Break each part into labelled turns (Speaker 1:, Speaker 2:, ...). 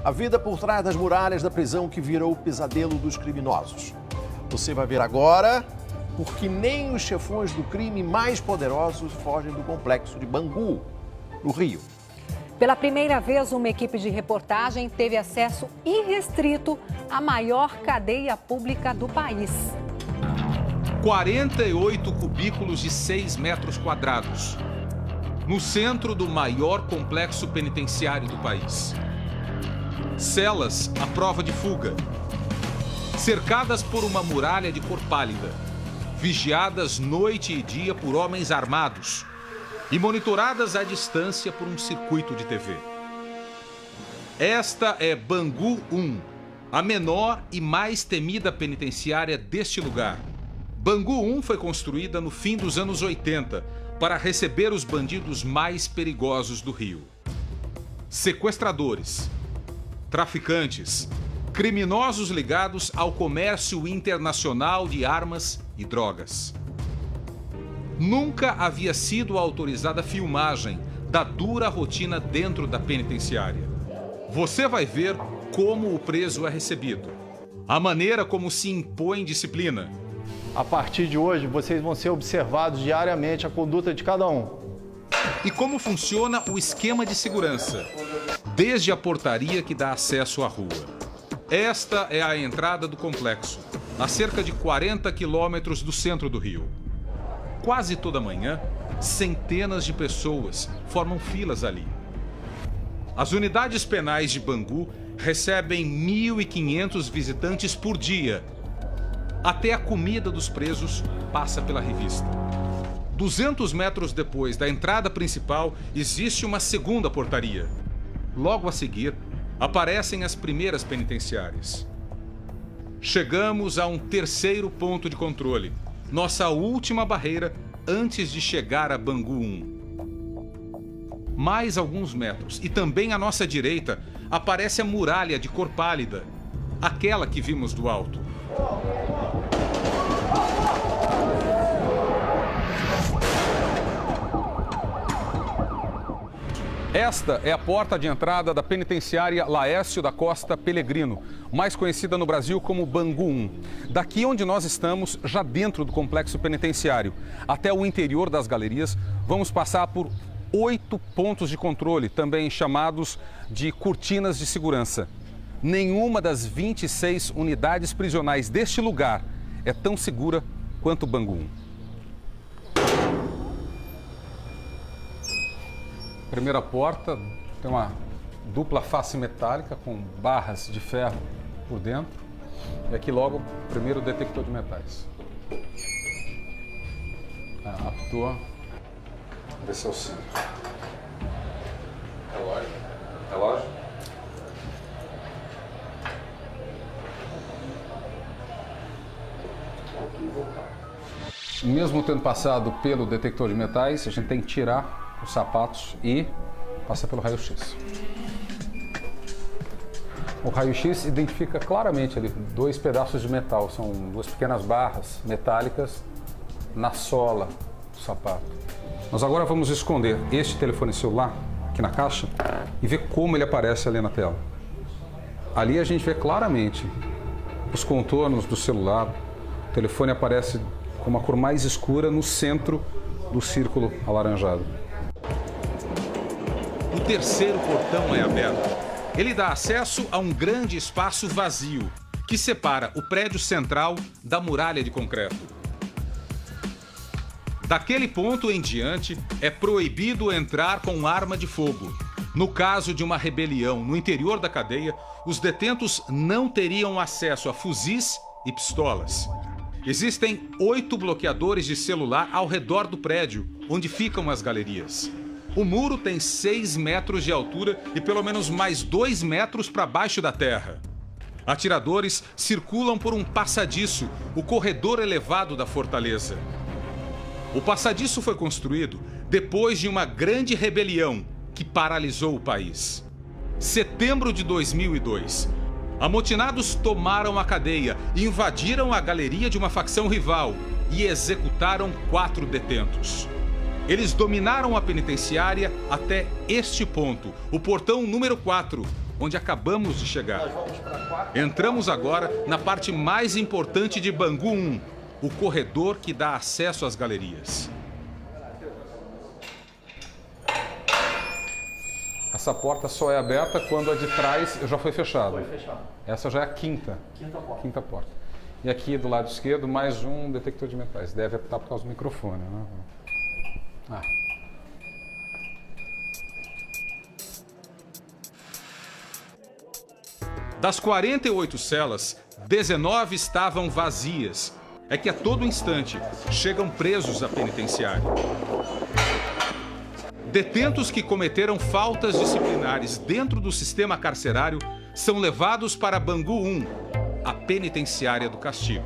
Speaker 1: A vida por trás das muralhas da prisão que virou o pesadelo dos criminosos. Você vai ver agora porque nem os chefões do crime mais poderosos fogem do complexo de Bangu, no Rio.
Speaker 2: Pela primeira vez, uma equipe de reportagem teve acesso irrestrito à maior cadeia pública do país.
Speaker 3: 48 cubículos de 6 metros quadrados, no centro do maior complexo penitenciário do país. Celas à prova de fuga, cercadas por uma muralha de cor pálida, vigiadas noite e dia por homens armados e monitoradas à distância por um circuito de TV. Esta é Bangu 1, a menor e mais temida penitenciária deste lugar. Bangu 1 foi construída no fim dos anos 80 para receber os bandidos mais perigosos do Rio. Sequestradores, traficantes, criminosos ligados ao comércio internacional de armas e drogas. Nunca havia sido autorizada filmagem da dura rotina dentro da penitenciária. Você vai ver como o preso é recebido, a maneira como se impõe disciplina.
Speaker 4: A partir de hoje, vocês vão ser observados diariamente a conduta de cada um.
Speaker 3: E como funciona o esquema de segurança, desde a portaria que dá acesso à rua. Esta é a entrada do complexo, a cerca de 40 quilômetros do centro do Rio. Quase toda manhã, centenas de pessoas formam filas ali. As unidades penais de Bangu recebem 1.500 visitantes por dia. Até a comida dos presos passa pela revista. 200 metros depois da entrada principal, existe uma segunda portaria. Logo a seguir, aparecem as primeiras penitenciárias. Chegamos a um terceiro ponto de controle, nossa última barreira antes de chegar a Bangu 1. Mais alguns metros e também à nossa direita aparece a muralha de cor pálida, aquela que vimos do alto. Esta é a porta de entrada da penitenciária Laércio da Costa Pelegrino, mais conhecida no Brasil como Bangu 1. Daqui onde nós estamos, já dentro do complexo penitenciário, até o interior das galerias, vamos passar por 8 pontos de controle, também chamados de cortinas de segurança. Nenhuma das 26 unidades prisionais deste lugar é tão segura quanto Bangu 1. Primeira porta tem uma dupla face metálica com barras de ferro por dentro. E aqui logo o primeiro detector de metais. Apitou. Vamos ver se é o centro. Relógio. Relógio. Mesmo tendo passado pelo detector de metais, a gente tem que tirar os sapatos e passa pelo raio-x. O raio-x identifica claramente ali 2 pedaços de metal, são 2 pequenas barras metálicas na sola do sapato. Nós agora vamos esconder este telefone celular aqui na caixa e ver como ele aparece ali na tela. Ali a gente vê claramente os contornos do celular, o telefone aparece com uma cor mais escura no centro do círculo alaranjado. O terceiro portão é aberto. Ele dá acesso a um grande espaço vazio que separa o prédio central da muralha de concreto. Daquele ponto em diante, é proibido entrar com arma de fogo. No caso de uma rebelião no interior da cadeia, os detentos não teriam acesso a fuzis e pistolas. Existem 8 bloqueadores de celular ao redor do prédio, onde ficam as galerias. O muro tem 6 metros de altura e pelo menos mais 2 metros para baixo da terra. Atiradores circulam por um passadiço, o corredor elevado da fortaleza. O passadiço foi construído depois de uma grande rebelião que paralisou o país. Setembro de 2002. Amotinados tomaram a cadeia, invadiram a galeria de uma facção rival e executaram 4 detentos. Eles dominaram a penitenciária até este ponto, o portão número 4, onde acabamos de chegar. Entramos agora na parte mais importante de Bangu 1, o corredor que dá acesso às galerias. Essa porta só é aberta quando a de trás já foi fechada. Essa já é a quinta porta. E aqui do lado esquerdo, mais um detector de metais. Deve apitar por causa do microfone, né? Das 48 celas, 19 estavam vazias. É que a todo instante chegam presos à penitenciária. Detentos que cometeram faltas disciplinares dentro do sistema carcerário são levados para Bangu 1, a penitenciária do castigo.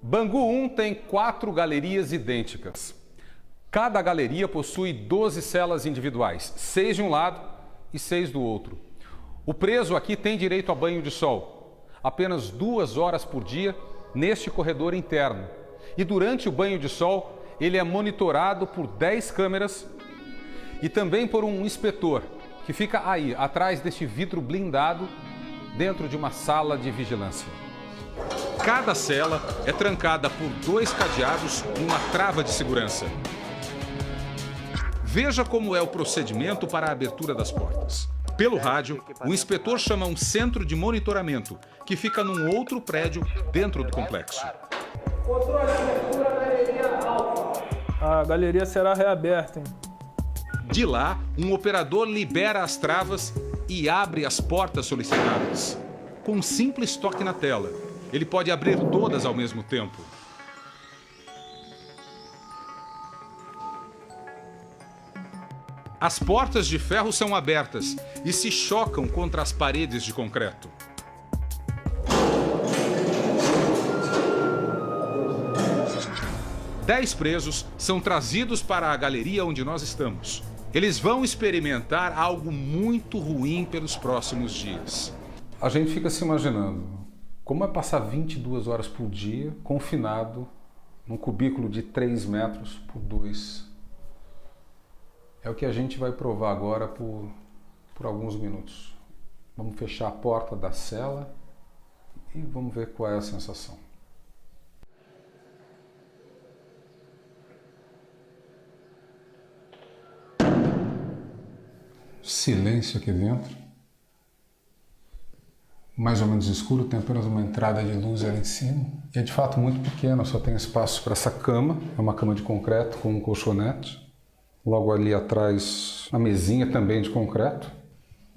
Speaker 3: Bangu 1 tem 4 galerias idênticas. Cada galeria possui 12 celas individuais, 6 de um lado e 6 do outro. O preso aqui tem direito a banho de sol, apenas 2 horas por dia neste corredor interno. E durante o banho de sol, ele é monitorado por 10 câmeras e também por um inspetor, que fica aí, atrás deste vidro blindado, dentro de uma sala de vigilância. Cada cela é trancada por 2 cadeados e uma trava de segurança. Veja como é o procedimento para a abertura das portas. Pelo rádio, o inspetor chama um centro de monitoramento, que fica num outro prédio dentro do complexo.
Speaker 5: Controle de abertura da galeria alfa. A galeria será reaberta, hein?
Speaker 3: De lá, um operador libera as travas e abre as portas solicitadas. Com um simples toque na tela, ele pode abrir todas ao mesmo tempo. As portas de ferro são abertas e se chocam contra as paredes de concreto. Dez presos são trazidos para a galeria onde nós estamos. Eles vão experimentar algo muito ruim pelos próximos dias. A gente fica se imaginando como é passar 22 horas por dia confinado num cubículo de 3 metros por 2. É o que a gente vai provar agora por alguns minutos. Vamos fechar a porta da cela e vamos ver qual é a sensação. Silêncio aqui dentro. Mais ou menos escuro, tem apenas uma entrada de luz ali em cima. E é de fato muito pequeno, só tem espaço para essa cama. É uma cama de concreto com um colchonete. Logo ali atrás, a mesinha também de concreto,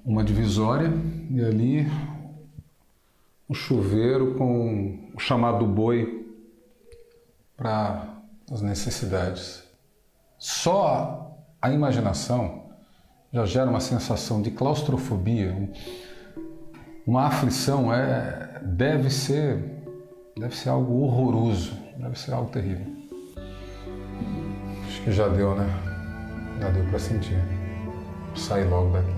Speaker 3: uma divisória e ali um chuveiro com o chamado boi para as necessidades. Só a imaginação já gera uma sensação de claustrofobia, uma aflição, deve ser algo horroroso, deve ser algo terrível. Acho que já deu, né? Já deu para sentir. Sair logo daqui.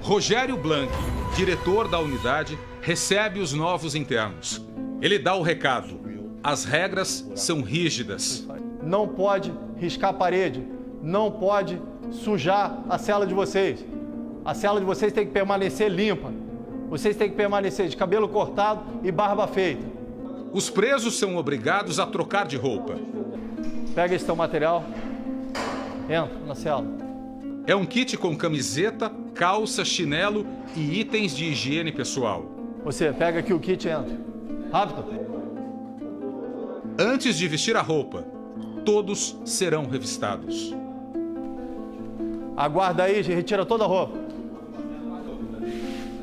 Speaker 3: Rogério Blanc, diretor da unidade, recebe os novos internos. Ele dá o recado. As regras são rígidas.
Speaker 4: Não pode riscar a parede, não pode sujar a cela de vocês. A cela de vocês tem que permanecer limpa. Vocês têm que permanecer de cabelo cortado e barba feita.
Speaker 3: Os presos são obrigados a trocar de roupa.
Speaker 4: Pega esse teu material, entra na cela.
Speaker 3: É um kit com camiseta, calça, chinelo e itens de higiene pessoal.
Speaker 4: Você pega aqui o kit e entra. Rápido.
Speaker 3: Antes de vestir a roupa, todos serão revistados.
Speaker 4: Aguarda aí, retira toda a roupa.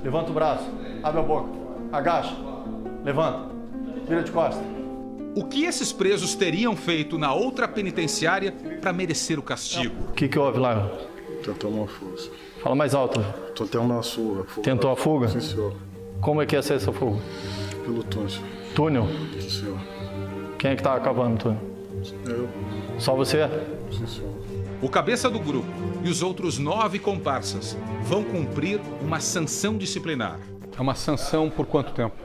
Speaker 4: Levanta o braço, abre a boca, agacha, levanta, vira de costas.
Speaker 3: O que esses presos teriam feito na outra penitenciária para merecer o castigo?
Speaker 4: O que houve lá?
Speaker 6: Tentou uma força.
Speaker 4: Fala mais alto.
Speaker 6: Tô tendo uma fuga.
Speaker 4: Tentou a fuga?
Speaker 6: Sim, senhor.
Speaker 4: Como é que ia ser essa fuga?
Speaker 6: Pelo túnel.
Speaker 4: Túnel?
Speaker 6: Sim, senhor.
Speaker 4: Quem é que estava cavando o túnel?
Speaker 6: Eu.
Speaker 4: Só você?
Speaker 6: Sim, senhor.
Speaker 3: O cabeça do grupo e os outros 9 comparsas vão cumprir uma sanção disciplinar. É uma sanção por quanto tempo?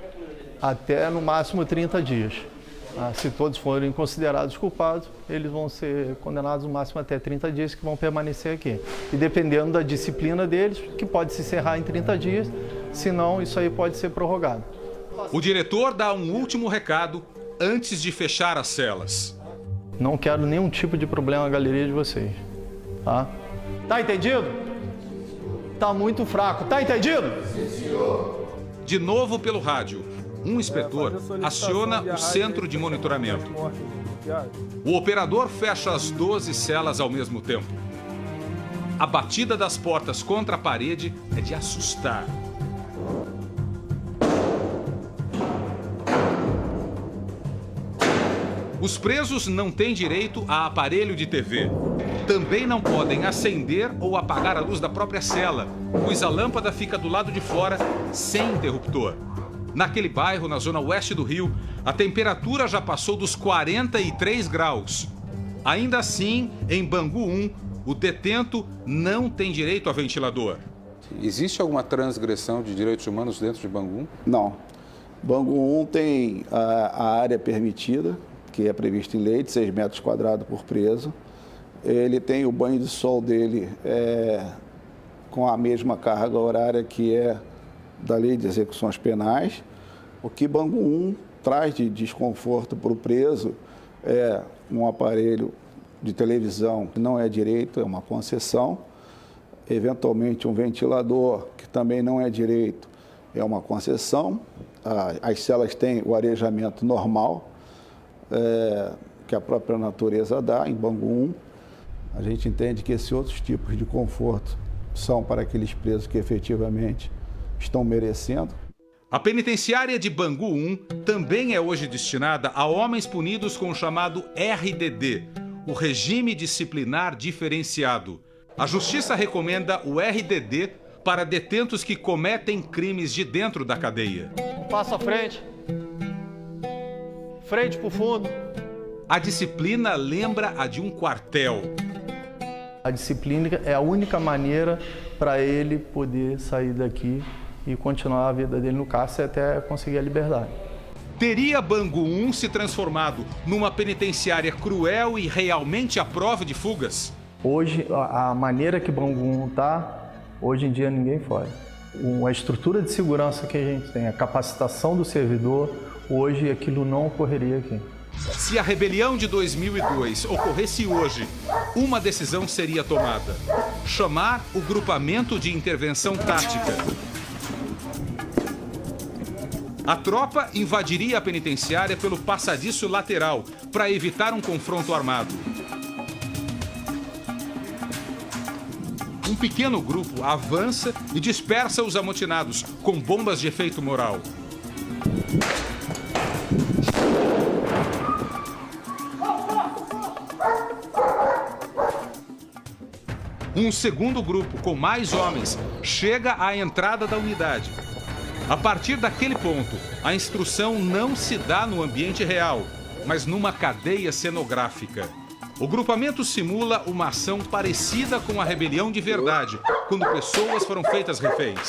Speaker 4: Até no máximo 30 dias. Se todos forem considerados culpados, eles vão ser condenados no máximo até 30 dias, que vão permanecer aqui. E dependendo da disciplina deles, que pode se encerrar em 30 dias, senão isso aí pode ser prorrogado.
Speaker 3: O diretor dá um último recado antes de fechar as celas.
Speaker 4: Não quero nenhum tipo de problema na galeria de vocês, tá? Tá entendido? Tá muito fraco, tá entendido?
Speaker 3: Sim, senhor. De novo pelo rádio. Um inspetor aciona o centro de monitoramento. O operador fecha as 12 celas ao mesmo tempo. A batida das portas contra a parede é de assustar. Os presos não têm direito a aparelho de TV. Também não podem acender ou apagar a luz da própria cela, pois a lâmpada fica do lado de fora sem interruptor. Naquele bairro, na zona oeste do Rio, a temperatura já passou dos 43 graus. Ainda assim, em Bangu 1, o detento não tem direito a ventilador.
Speaker 7: Existe alguma transgressão de direitos humanos dentro de Bangu 1?
Speaker 8: Não. Bangu 1 tem a área permitida, que é prevista em lei, de 6 metros quadrados por preso. Ele tem o banho de sol dele com a mesma carga horária que é da Lei de Execuções Penais. O que Bangu 1 traz de desconforto para o preso é um aparelho de televisão que não é direito, é uma concessão. Eventualmente um ventilador, que também não é direito, é uma concessão. As celas têm o arejamento normal, que a própria natureza dá em Bangu 1. A gente entende que esses outros tipos de conforto são para aqueles presos que efetivamente estão merecendo.
Speaker 3: A penitenciária de Bangu 1 também é hoje destinada a homens punidos com o chamado RDD, o Regime Disciplinar Diferenciado. A Justiça recomenda o RDD para detentos que cometem crimes de dentro da cadeia.
Speaker 4: Passa à frente. Frente para o fundo.
Speaker 3: A disciplina lembra a de um quartel.
Speaker 4: A disciplina é a única maneira para ele poder sair daqui e continuar a vida dele no cárcere até conseguir a liberdade.
Speaker 3: Teria Bangu 1 se transformado numa penitenciária cruel e realmente à prova de fugas?
Speaker 4: Hoje, a maneira que Bangu 1 está, hoje em dia ninguém foge. A estrutura de segurança que a gente tem, a capacitação do servidor, hoje aquilo não ocorreria aqui.
Speaker 3: Se a rebelião de 2002 ocorresse hoje, uma decisão seria tomada: chamar o grupamento de intervenção tática. A tropa invadiria a penitenciária pelo passadiço lateral para evitar um confronto armado. Um pequeno grupo avança e dispersa os amotinados com bombas de efeito moral. Um segundo grupo, com mais homens, chega à entrada da unidade. A partir daquele ponto, a instrução não se dá no ambiente real, mas numa cadeia cenográfica. O grupamento simula uma ação parecida com a rebelião de verdade, quando pessoas foram feitas reféns.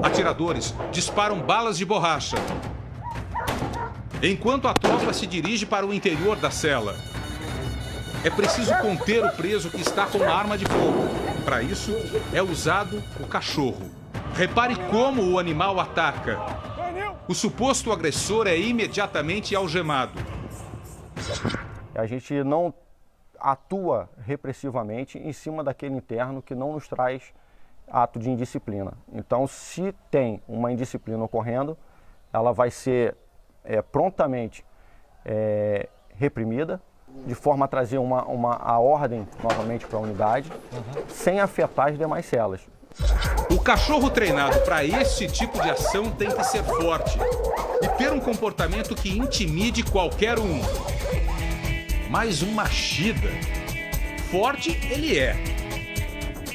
Speaker 3: Atiradores disparam balas de borracha, enquanto a tropa se dirige para o interior da cela. É preciso conter o preso que está com uma arma de fogo. Para isso, é usado o cachorro. Repare como o animal ataca. O suposto agressor é imediatamente algemado.
Speaker 9: A gente não atua repressivamente em cima daquele interno que não nos traz ato de indisciplina. Então, se tem uma indisciplina ocorrendo, ela vai ser prontamente reprimida, de forma a trazer a ordem novamente para a unidade, sem afetar as demais celas.
Speaker 3: O cachorro treinado para esse tipo de ação tem que ser forte e ter um comportamento que intimide qualquer um. Mas um Machida, forte ele é,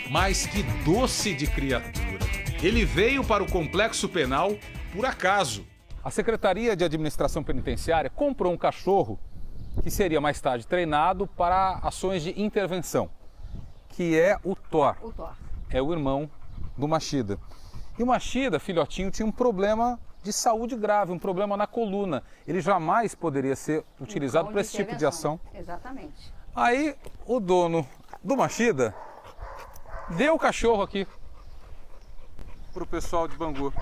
Speaker 3: mas que doce de criatura. Ele veio para o complexo penal por acaso. A Secretaria de Administração Penitenciária comprou um cachorro que seria mais tarde treinado para ações de intervenção, que é o Thor. É o irmão do Machida.
Speaker 7: E o Machida, filhotinho, tinha um problema de saúde grave, um problema na coluna. Ele jamais poderia ser utilizado para esse tipo de ação.
Speaker 10: Exatamente.
Speaker 7: Aí o dono do Machida deu o cachorro aqui para o pessoal de Bangu.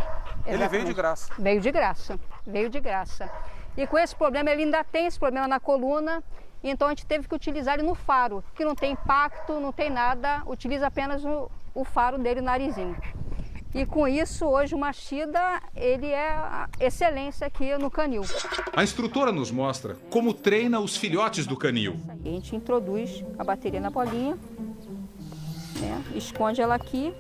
Speaker 7: Ele veio de graça.
Speaker 10: Veio de graça, veio de graça. E com esse problema, ele ainda tem esse problema na coluna, então a gente teve que utilizar ele no faro, que não tem impacto, não tem nada, utiliza apenas o faro dele, o narizinho. E com isso, hoje o Machida, ele é a excelência aqui no canil.
Speaker 3: A instrutora nos mostra como treina os filhotes do canil.
Speaker 10: A gente introduz a bateria na bolinha, né? Esconde ela aqui.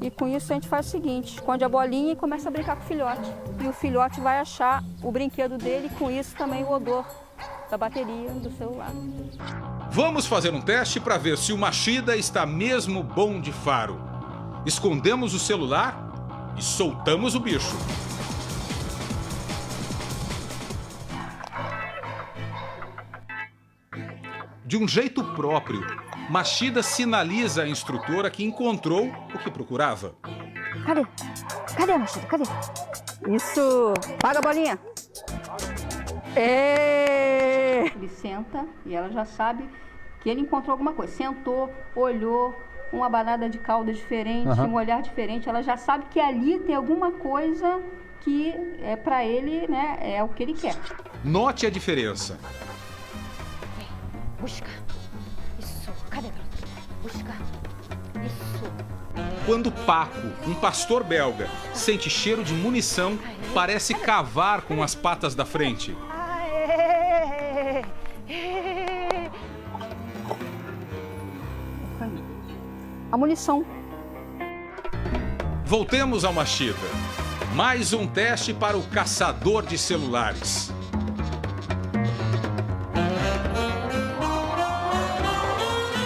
Speaker 10: E com isso a gente faz o seguinte, esconde a bolinha e começa a brincar com o filhote. E o filhote vai achar o brinquedo dele e com isso também o odor da bateria do celular.
Speaker 3: Vamos fazer um teste para ver se o Machida está mesmo bom de faro. Escondemos o celular e soltamos o bicho. De um jeito próprio, Machida sinaliza à instrutora que encontrou o que procurava.
Speaker 10: Cadê? Cadê, Machida? Cadê? Isso! Paga a bolinha! Ele senta e ela já sabe que ele encontrou alguma coisa. Sentou, olhou, uma banada de cauda diferente, um olhar diferente. Ela já sabe que ali tem alguma coisa que é para ele, né? É o que ele quer.
Speaker 3: Note a diferença.
Speaker 10: Busca. Isso. Cadê, garota? Busca. Isso.
Speaker 3: Quando Paco, um pastor belga, sente cheiro de munição, parece cavar com as patas da frente.
Speaker 10: A munição.
Speaker 3: Voltemos ao Machida. Mais um teste para o caçador de celulares.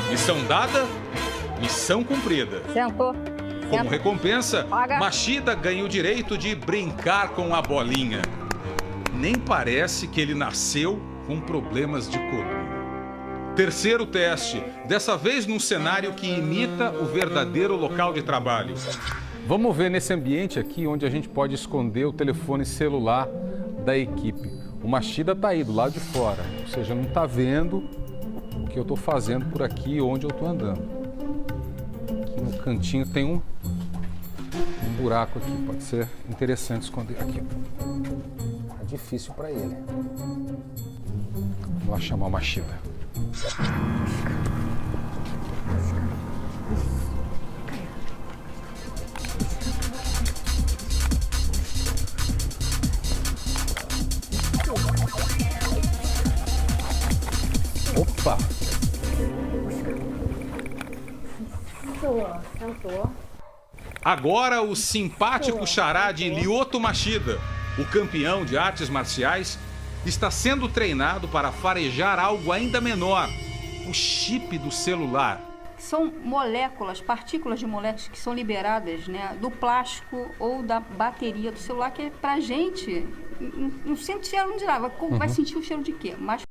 Speaker 3: Missão dada, missão cumprida.
Speaker 10: Sentou.
Speaker 3: Como recompensa,
Speaker 10: Paga.
Speaker 3: Machida ganha o direito de brincar com a bolinha. Nem parece que ele nasceu com problemas de coluna. Terceiro teste, dessa vez num cenário que imita o verdadeiro local de trabalho.
Speaker 7: Vamos ver nesse ambiente aqui onde a gente pode esconder o telefone celular da equipe. O Machida está aí do lado de fora, ou seja, não está vendo o que eu estou fazendo por aqui, onde eu estou andando. Aqui no cantinho tem um buraco aqui, pode ser interessante esconder aqui. É difícil para ele. Vamos lá chamar o Machida. Opa!
Speaker 10: Sentou.
Speaker 3: Agora o simpático xará de Lyoto Machida, o campeão de artes marciais, está sendo treinado para farejar algo ainda menor, o chip do celular.
Speaker 10: São moléculas, partículas de moléculas que são liberadas, né, do plástico ou da bateria do celular, que pra gente não sente cheiro de nada. Vai sentir o cheiro de quê? Mas